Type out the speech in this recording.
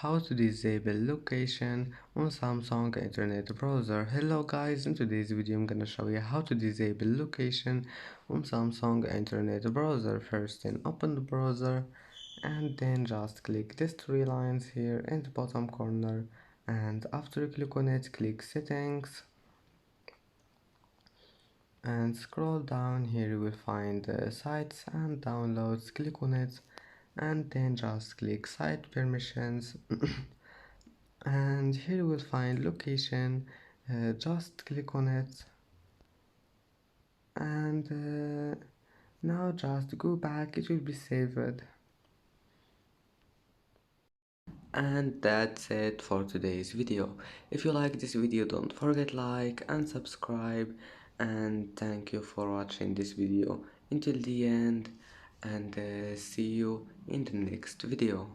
how to disable location on Samsung Internet Browser. Hello guys, in today's video I'm gonna show you how to disable location on Samsung Internet Browser. First then open the browser and then just click these three lines here in the bottom corner, and after you click on it, click settings and scroll down. Here you will find sites and downloads. Click on it and then just click site permissions and here you will find location. Just click on it and now just go back, it will be saved. And that's it for today's video. If you like this video, don't forget like and subscribe, and thank you for watching this video until the end, and see you in the next video.